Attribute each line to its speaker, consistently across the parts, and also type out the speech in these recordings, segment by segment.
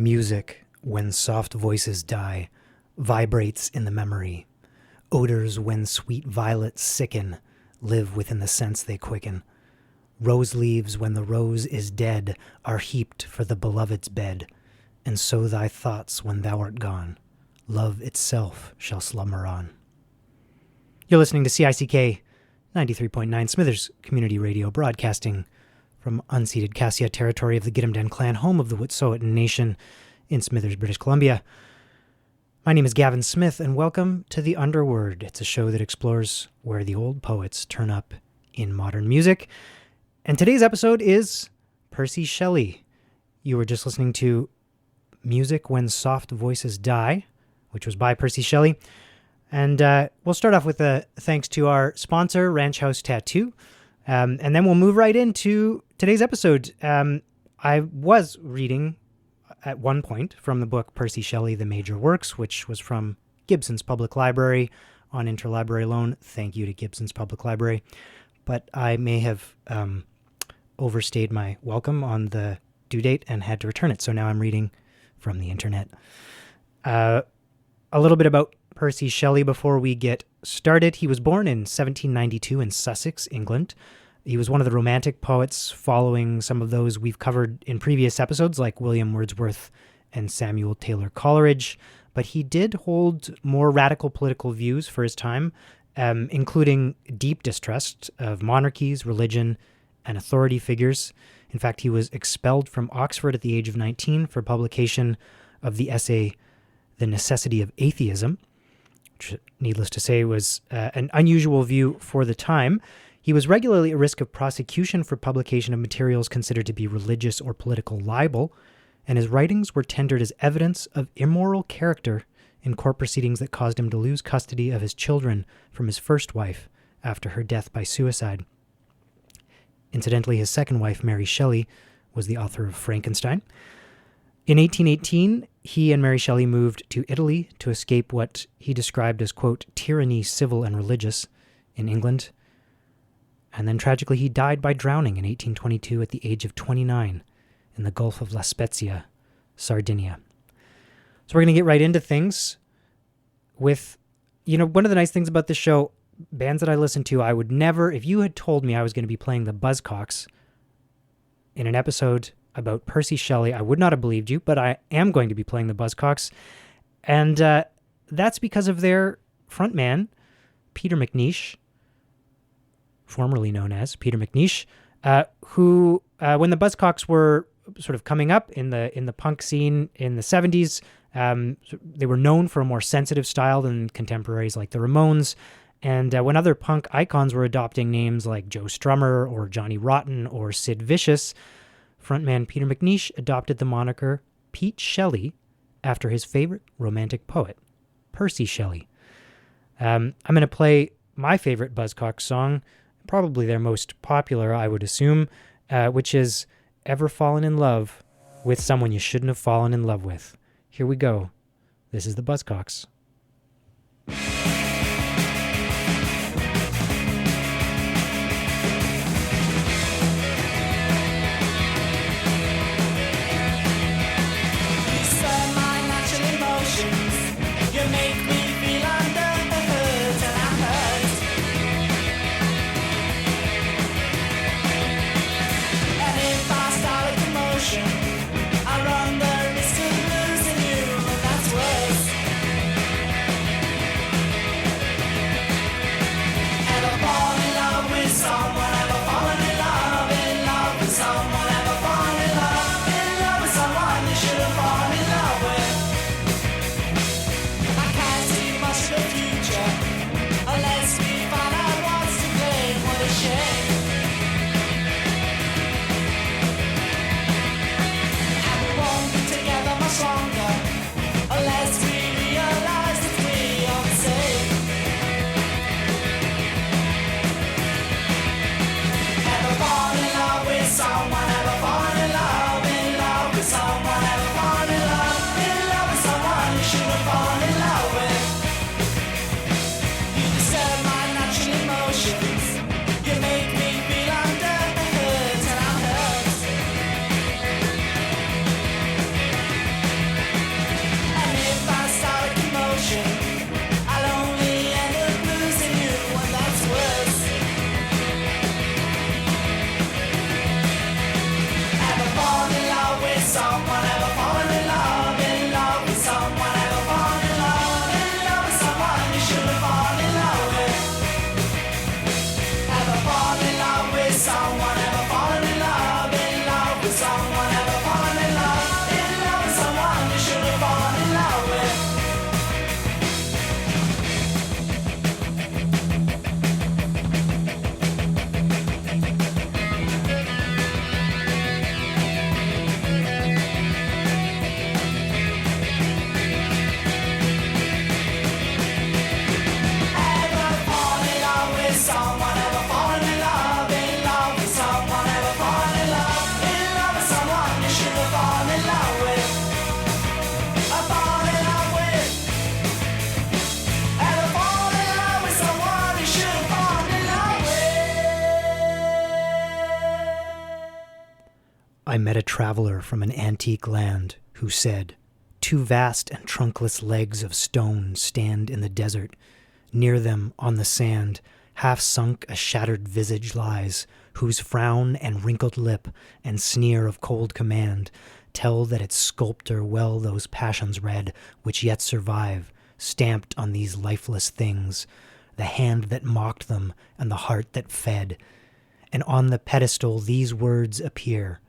Speaker 1: Music, when soft voices die, vibrates in the memory. Odors, when sweet violets sicken, live within the sense they quicken. Rose leaves, when the rose is dead, are heaped for the beloved's bed. And so thy thoughts, when thou art gone, love itself shall slumber on. You're listening to CICK 93.9 Smithers Community Radio, broadcasting from unceded Cassia territory of the Gitumden clan, home of the Wet'suwet'en Nation in Smithers, British Columbia. My name is Gavin Smith, and welcome to the Underword. It's a show that explores where the old poets turn up in modern music. And today's episode is Percy Shelley. You were just listening to Music When Soft Voices Die, which was by Percy Shelley. And we'll start off with a thanks to our sponsor, Ranch House Tattoo. And then we'll move right into today's episode. I was reading at one point from the book Percy Shelley, The Major Works, which was from Gibson's Public Library on interlibrary loan. Thank you to Gibson's Public Library. But I may have overstayed my welcome on the due date and had to return it. So now I'm reading from the internet. A little bit about Percy Shelley before we get started. He was born in 1792 in Sussex, England. He was one of the Romantic poets, following some of those we've covered in previous episodes, like William Wordsworth and Samuel Taylor Coleridge. But he did hold more radical political views for his time, including deep distrust of monarchies, religion, and authority figures. In fact, he was expelled from Oxford at the age of 19 for publication of the essay The Necessity of Atheism, which, needless to say, was an unusual view for the time. He was regularly at risk of prosecution for publication of materials considered to be religious or political libel, and his writings were tendered as evidence of immoral character in court proceedings that caused him to lose custody of his children from his first wife after her death by suicide. Incidentally, his second wife, Mary Shelley, was the author of Frankenstein. In 1818, he and Mary Shelley moved to Italy to escape what he described as, quote, tyranny, civil and religious, in England. And then tragically, he died by drowning in 1822 at the age of 29 in the Gulf of La Spezia, Sardinia. So we're going to get right into things with, one of the nice things about this show, bands that I listen to, I would never, if you had told me I was going to be playing the Buzzcocks in an episode about Percy Shelley, I would not have believed you, but I am going to be playing the Buzzcocks. And that's because of their frontman, Peter McNeish, formerly known as Peter McNeish, who, when the Buzzcocks were sort of coming up in the punk scene in the 70s, they were known for a more sensitive style than contemporaries like the Ramones. And when other punk icons were adopting names like Joe Strummer or Johnny Rotten or Sid Vicious, frontman Peter McNeish adopted the moniker Pete Shelley after his favorite Romantic poet, Percy Shelley. I'm going to play my favorite Buzzcocks song, probably their most popular, I would assume, which is Ever Fallen in Love with Someone You Shouldn't Have Fallen in Love With. Here we go. This is the Buzzcocks.
Speaker 2: I run the risk of losing you, and that's worse.
Speaker 1: I met a traveler from an antique land who said, "Two vast and trunkless legs of stone stand in the desert. Near them, on the sand, half sunk a shattered visage lies, whose frown and wrinkled lip and sneer of cold command tell that its sculptor well those passions read which yet survive, stamped on these lifeless things, the hand that mocked them and the heart that fed. And on the pedestal these words appear,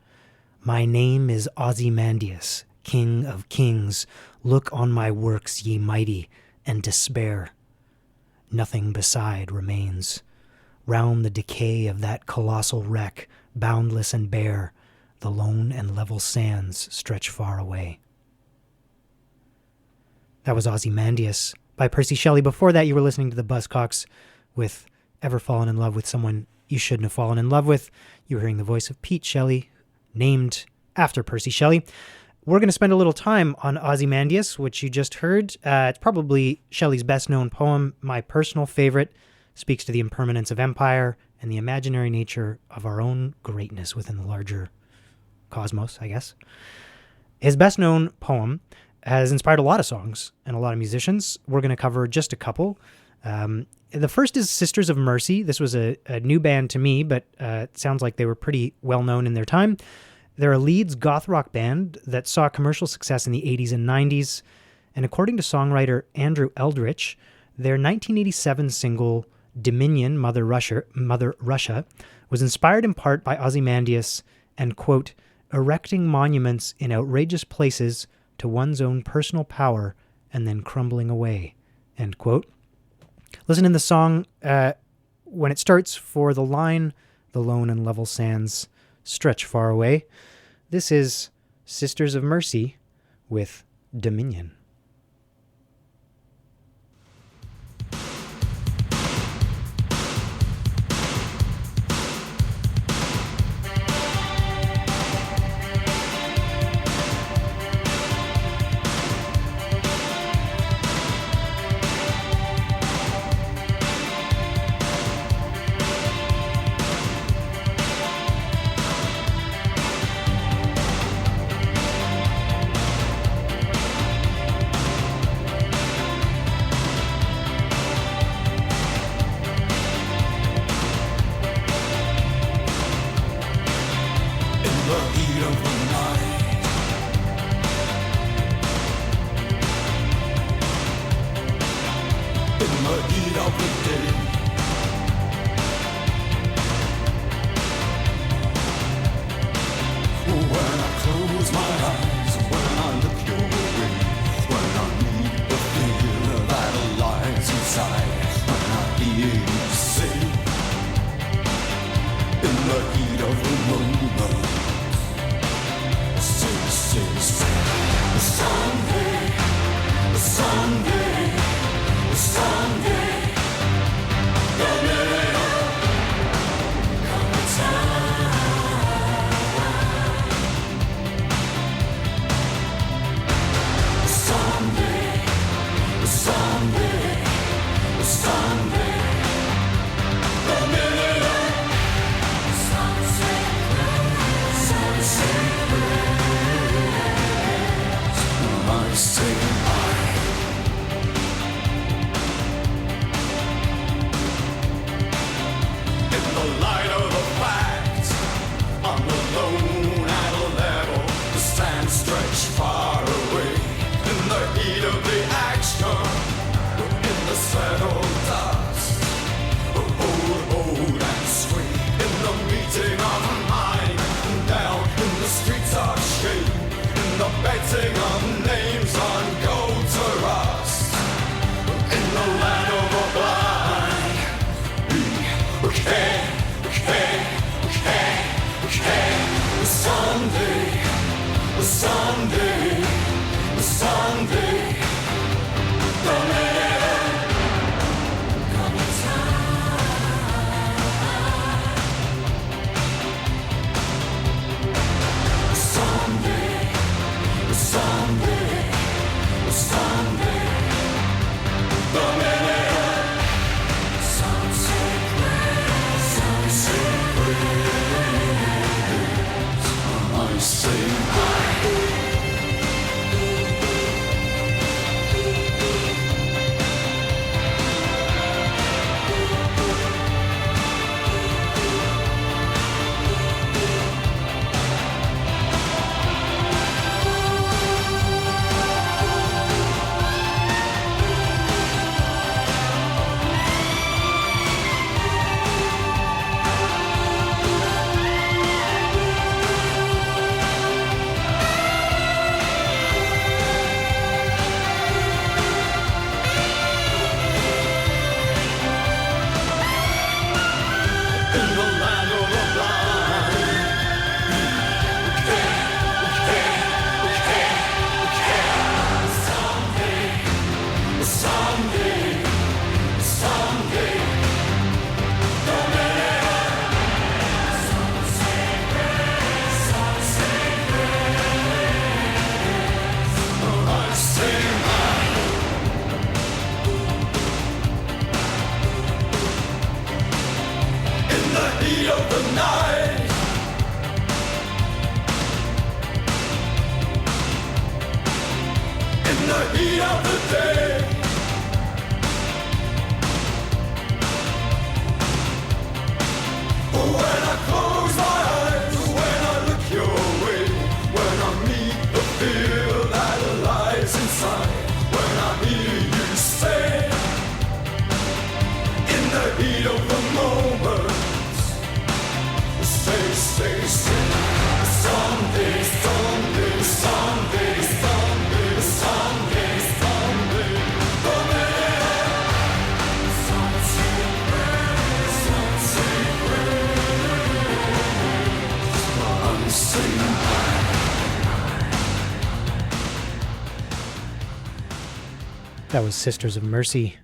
Speaker 1: 'My name is Ozymandias, King of Kings. Look on my works, ye mighty, and despair.' Nothing beside remains. Round the decay of that colossal wreck, boundless and bare, the lone and level sands stretch far away." That was Ozymandias by Percy Shelley. Before that, you were listening to the Buzzcocks with Ever Fallen in Love with Someone You Shouldn't Have Fallen in Love With. You were hearing the voice of Pete Shelley, named after Percy Shelley. We're going to spend a little time on Ozymandias, which you just heard. It's probably Shelley's best-known poem. My personal favorite speaks to the impermanence of empire and the imaginary nature of our own greatness within the larger cosmos, I guess. His best-known poem has inspired a lot of songs and a lot of musicians. We're going to cover just a couple. The first is Sisters of Mercy. This was a new band to me, but it sounds like they were pretty well-known in their time. They're a Leeds goth rock band that saw commercial success in the 80s and 90s. And according to songwriter Andrew Eldritch, their 1987 single Dominion, Mother Russia, was inspired in part by Ozymandias and, quote, erecting monuments in outrageous places to one's own personal power and then crumbling away, end quote. Listen in the song when it starts for the line, "The lone and level sands stretch far away." This is Sisters of Mercy with Dominion.
Speaker 2: the heat of the day. When I close my eyes, when I look your way, when I meet the fear that lies inside, when I hear you say, in the heat of the moment, say, someday, someday, someday, someday, someday, someday,
Speaker 1: That was Sisters of Mercy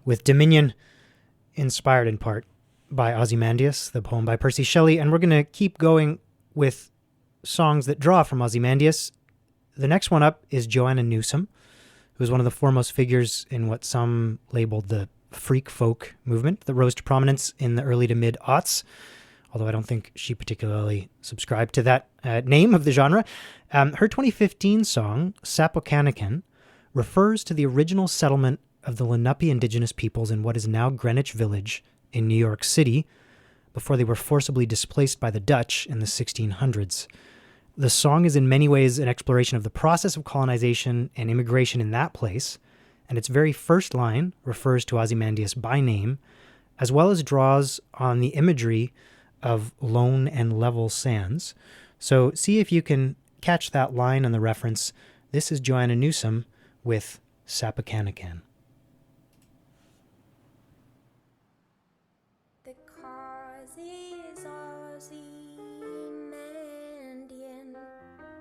Speaker 1: with Dominion, inspired in part by Ozymandias, the poem by Percy Shelley, and we're going to keep going with songs that draw from Ozymandias. The next one up is Joanna Newsom, who is one of the foremost figures in what some labeled the freak folk movement that rose to prominence in the early to mid-aughts, although I don't think she particularly subscribed to that name of the genre. Her 2015 song, Sapokanakan, refers to the original settlement of the Lenape indigenous peoples in what is now Greenwich Village in New York City, before they were forcibly displaced by the Dutch in the 1600s. The song is in many ways an exploration of the process of colonization and immigration in that place, and its very first line refers to Ozymandias by name, as well as draws on the imagery of lone and level sands. So see if you can catch that line and the reference. This is Joanna Newsom with Sapokanakan.
Speaker 3: The cause is Ozymandian,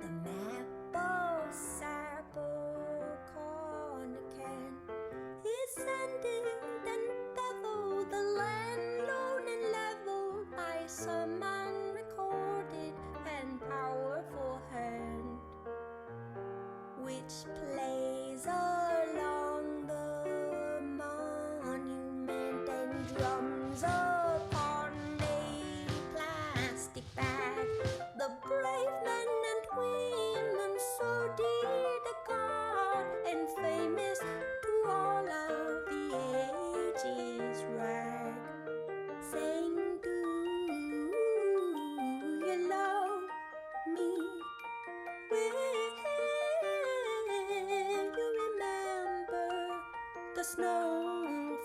Speaker 3: the map of Sapokanakan is sending and bevel the land lone and level by some unrecorded and powerful hand, which plays along the monument and drums upon a plastic bag. The brave men and women so dear to God and famous to all of the ages rag, saying, do you love me? Will you remember the snow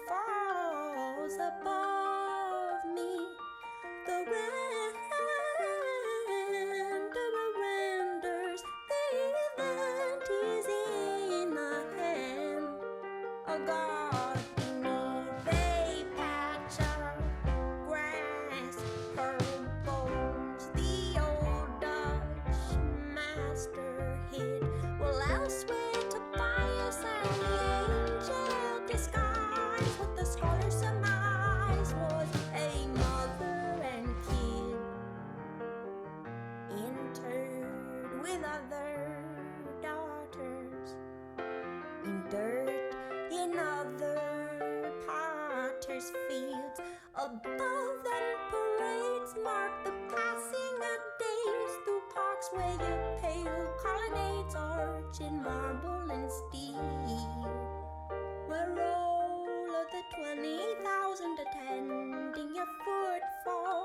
Speaker 3: falls above me? The renders, the event is in the hand of God beneath a patch of grass, her bones the old Dutch master hid. Well, elsewhere Tobias and the angel disguised what the scholar surmised was a mother and kid interred with other daughters in dirt in other potters' fields. Above and parades mark the passing of days through parks where your pale colonnades arch in marble and steel, where roll of the 20,000 attending your footfall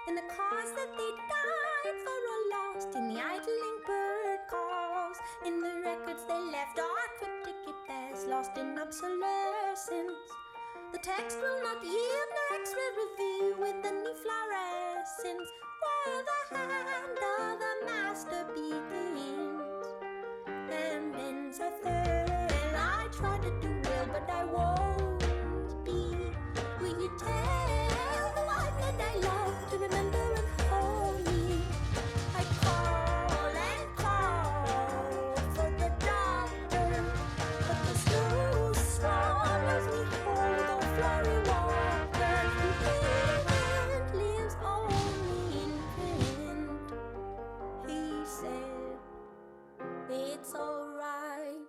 Speaker 3: in the cause that they died for or lost in the idling bird calls, in the records they left are cryptic at best, lost in obsolescence. The text will not yield no X-ray review with any fluorescence, where the hand of the master begins and ends a third. I try to do well, but I won't be. Will you tell the one that I love to remember and hold me? I call and call for the doctor, but the snow swallows me whole. The flowery water who lives only in print. He said, it's alright,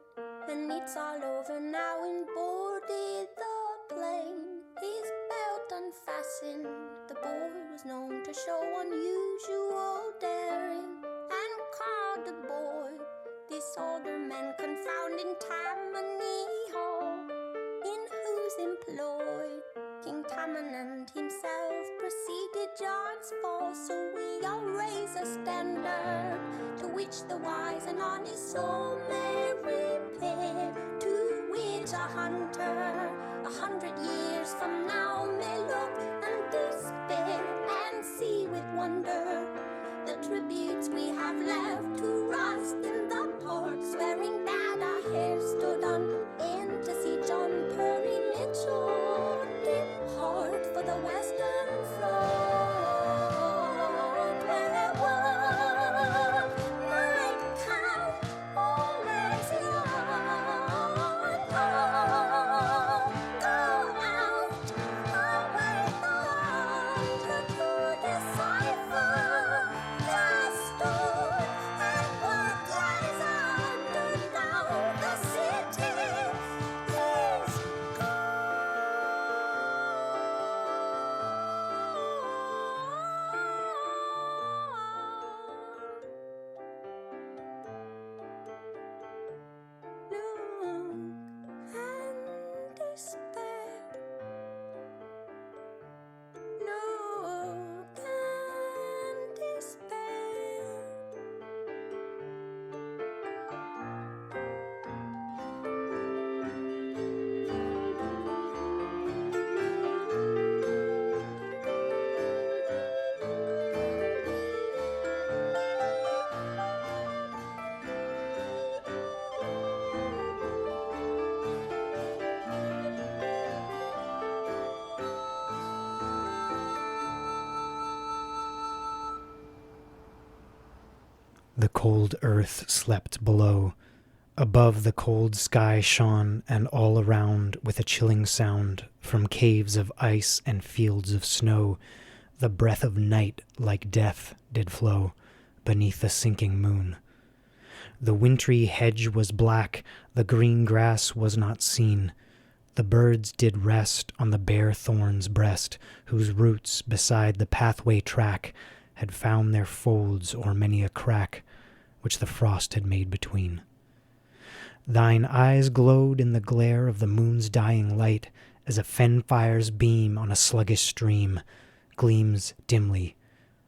Speaker 3: and it's all over now, and boarded the plane. His belt unfastened, the boy was known to show unusual daring, and called the boy the disorder men confound in Tammany Hall, in whose employ King Tammany himself preceded John's fall. So we all raise a standard to which the wise and honest soul may repair, to which a hunter 100 years from now may look and despair, and see with wonder the tributes we have left to rust in the port, swearing that our hair stood on end to see John Perry Mitchell depart for the Western Front, where one might count all as young. Go out, away the hunter to decipher the storm and what lies under now. The city is look and despair. Look and despair.
Speaker 1: The cold earth slept below. Above the cold sky shone, and all around, with a chilling sound, from caves of ice and fields of snow, the breath of night like death did flow beneath the sinking moon. The wintry hedge was black, the green grass was not seen. The birds did rest on the bare thorn's breast, whose roots beside the pathway track had found their folds o'er many a crack which the frost had made between. Thine eyes glowed in the glare of the moon's dying light, as a fen fire's beam on a sluggish stream gleams dimly.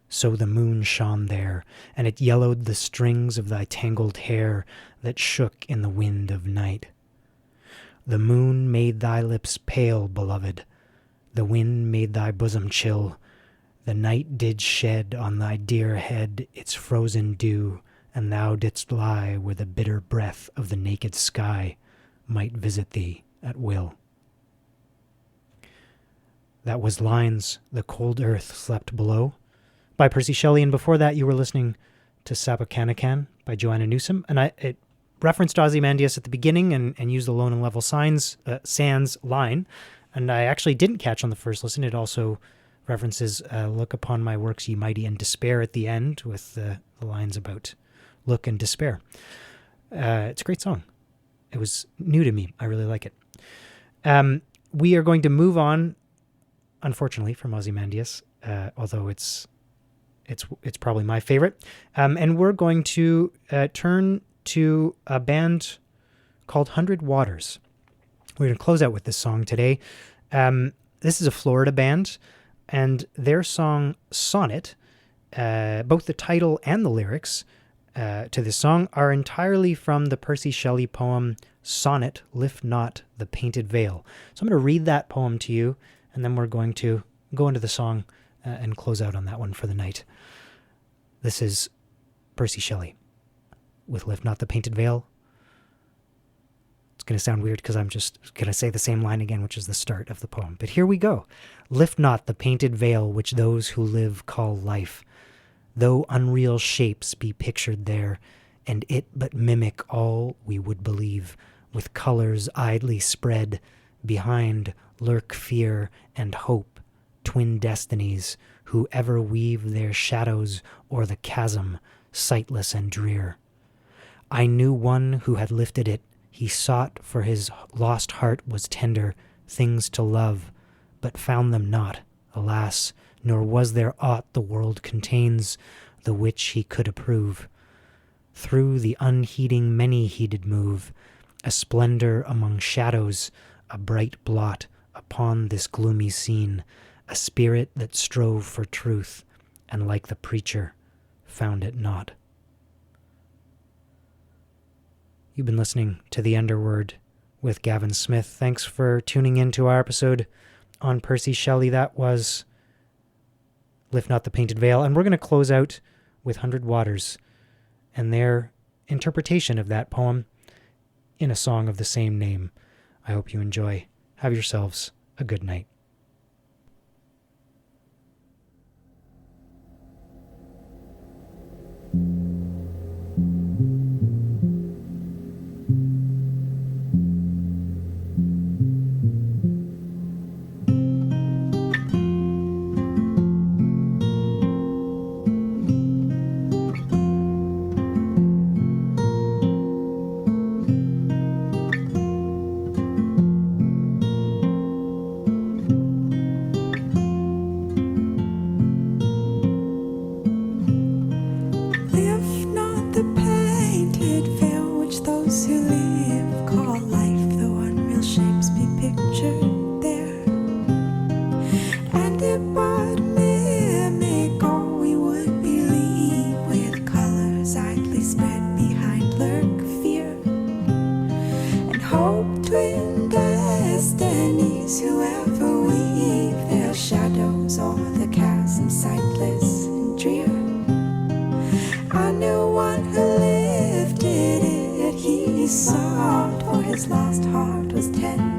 Speaker 1: So the moon shone there, and it yellowed the strings of thy tangled hair that shook in the wind of night. The moon made thy lips pale, beloved. The wind made thy bosom chill. The night did shed on thy dear head its frozen dew, and thou didst lie where the bitter breath of the naked sky might visit thee at will. That was Lines, The Cold Earth Slept Below, by Percy Shelley, and before that you were listening to Sapokanakan by Joanna Newsom, and it referenced Ozymandias at the beginning and used the lone and level sans line, and I actually didn't catch on the first listen. It also references look upon my works ye mighty and despair at the end, with the lines about look and despair. It's a great song. It was new to me. I really like it. We are going to move on, unfortunately, from Ozymandias, although it's probably my favorite. And we're going to turn to a band called 100 Waters. We're going to close out with this song today. This is a Florida band, and their song Sonnet, both the title and the lyrics to this song are entirely from the Percy Shelley poem Sonnet, Lift Not the Painted Veil. So I'm going to read that poem to you, and then we're going to go into the song and close out on that one for the night. This is Percy Shelley with Lift Not the Painted Veil. It's going to sound weird because I'm just going to say the same line again, which is the start of the poem. But here we go. Lift not the painted veil which those who live call life, though unreal shapes be pictured there, and it but mimic all we would believe, with colors idly spread, behind lurk fear and hope, twin destinies, who ever weave their shadows o'er the chasm, sightless and drear. I knew one who had lifted it. He sought, for his lost heart was tender, things to love, but found them not, alas, nor was there aught the world contains, the which he could approve. Through the unheeding many he did move, a splendor among shadows, a bright blot upon this gloomy scene, a spirit that strove for truth, and like the preacher, found it not. You've been listening to The Underword with Gavin Smith. Thanks for tuning in to our episode on Percy Shelley. That was Lift Not the Painted Veil. And we're going to close out with 100 Waters and their interpretation of that poem in a song of the same name. I hope you enjoy. Have yourselves a good night.
Speaker 4: Lift not the painted veil which those who live call life, though unreal shapes be pictured there. And if but mimic all we would believe, with colors idly spread behind lurk fear, and hope twin destinies whoever weave their shadows o'er the chasm sightless and drear. I knew one who lifted it, he sought, for his lost heart was tender.